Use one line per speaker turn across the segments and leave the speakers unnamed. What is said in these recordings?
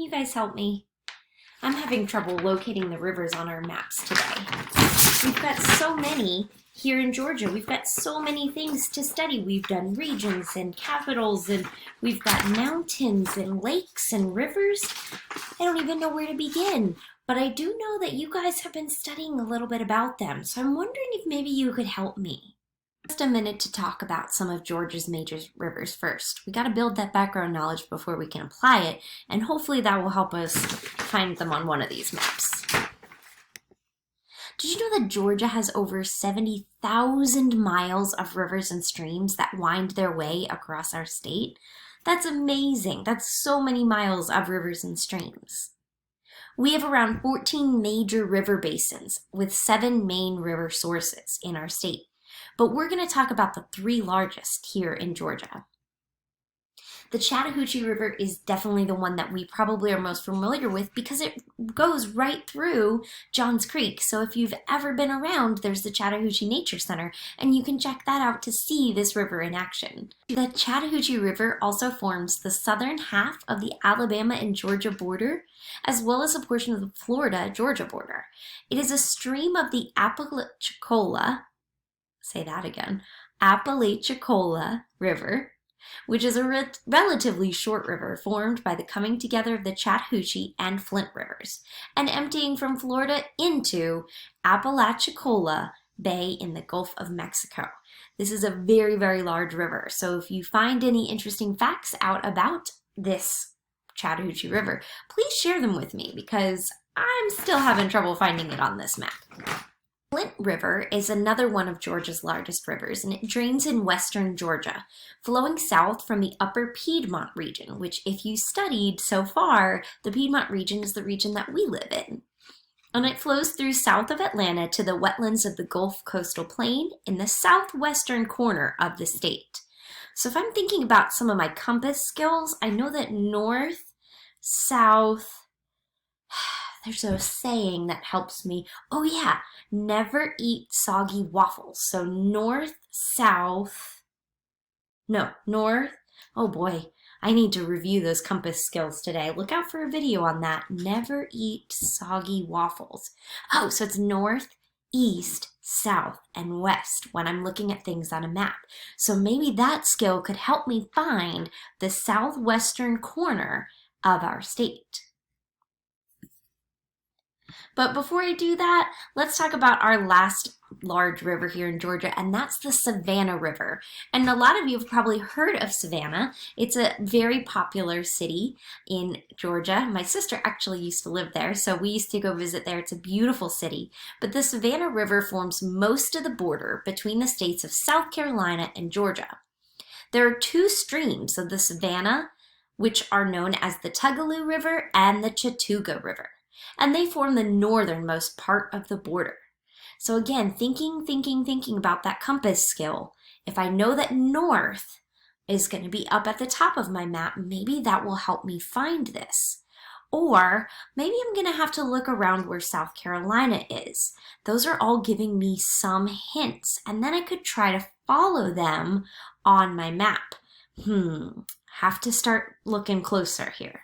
Can you guys help me? I'm having trouble locating the rivers on our maps today. We've got so many here in Georgia. We've got so many things to study. We've done regions and capitals, and we've got mountains and lakes and rivers. I don't even know where to begin, but I do know that you guys have been studying a little bit about them, so I'm wondering if maybe you could help me. Just a minute to talk about some of Georgia's major rivers first. We got to build that background knowledge before we can apply it, and hopefully that will help us find them on one of these maps. Did you know that Georgia has over 70,000 miles of rivers and streams that wind their way across our state? That's amazing. That's so many miles of rivers and streams. We have around 14 major river basins with 7 main river sources in our state. But we're going to talk about the 3 largest here in Georgia. The Chattahoochee River is definitely the one that we probably are most familiar with because it goes right through Johns Creek. So if you've ever been around, there's the Chattahoochee Nature Center, and you can check that out to see this river in action. The Chattahoochee River also forms the southern half of the Alabama and Georgia border, as well as a portion of the Florida-Georgia border. It is a stream of the Apalachicola, say that again, Apalachicola River, which is a relatively short river formed by the coming together of the Chattahoochee and Flint rivers, and emptying from Florida into Apalachicola Bay in the Gulf of Mexico. This is a very, very large river, so if you find any interesting facts out about this Chattahoochee River, please share them with me because I'm still having trouble finding it on this map. Flint River is another one of Georgia's largest rivers, and it drains in western Georgia, flowing south from the upper Piedmont region, which if you studied so far, the Piedmont region is the region that we live in. And it flows through south of Atlanta to the wetlands of the Gulf Coastal Plain in the southwestern corner of the state. So if I'm thinking about some of my compass skills, I know that north, south, there's a saying that helps me. Oh yeah, never eat soggy waffles. So north, oh boy, I need to review those compass skills today. Look out for a video on that. Never eat soggy waffles. Oh, so it's north, east, south, and west when I'm looking at things on a map. So maybe that skill could help me find the southwestern corner of our state. But before I do that, let's talk about our last large river here in Georgia, and that's the Savannah River. And a lot of you have probably heard of Savannah. It's a very popular city in Georgia. My sister actually used to live there, so we used to go visit there. It's a beautiful city. But the Savannah River forms most of the border between the states of South Carolina and Georgia. There are 2 streams of the Savannah, which are known as the Tugaloo River and the Chattooga River, and they form the northernmost part of the border. So again, thinking about that compass skill, if I know that north is going to be up at the top of my map, maybe that will help me find this. Or maybe I'm going to have to look around where South Carolina is. Those are all giving me some hints, and then I could try to follow them on my map. Have to start looking closer here.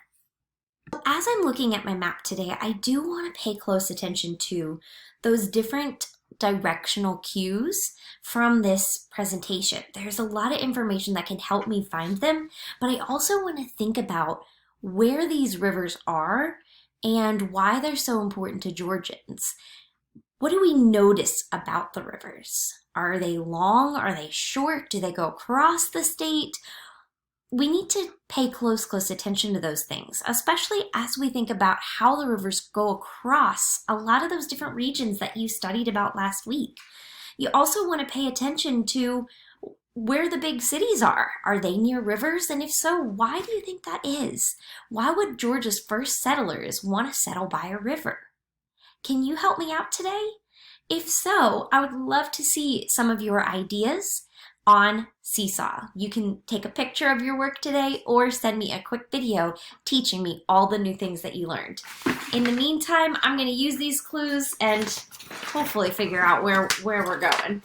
As I'm looking at my map today, I do want to pay close attention to those different directional cues from this presentation. There's a lot of information that can help me find them, but I also want to think about where these rivers are and why they're so important to Georgians. What do we notice about the rivers? Are they long? Are they short? Do they go across the state? We need to pay close attention to those things, especially as we think about how the rivers go across a lot of those different regions that you studied about last week. You also want to pay attention to where the big cities are. Are they near rivers? And if so, why do you think that is? Why would Georgia's first settlers want to settle by a river? Can you help me out today? If so, I would love to see some of your ideas on Seesaw. You can take a picture of your work today or send me a quick video teaching me all the new things that you learned. In the meantime, I'm going to use these clues and hopefully figure out where we're going.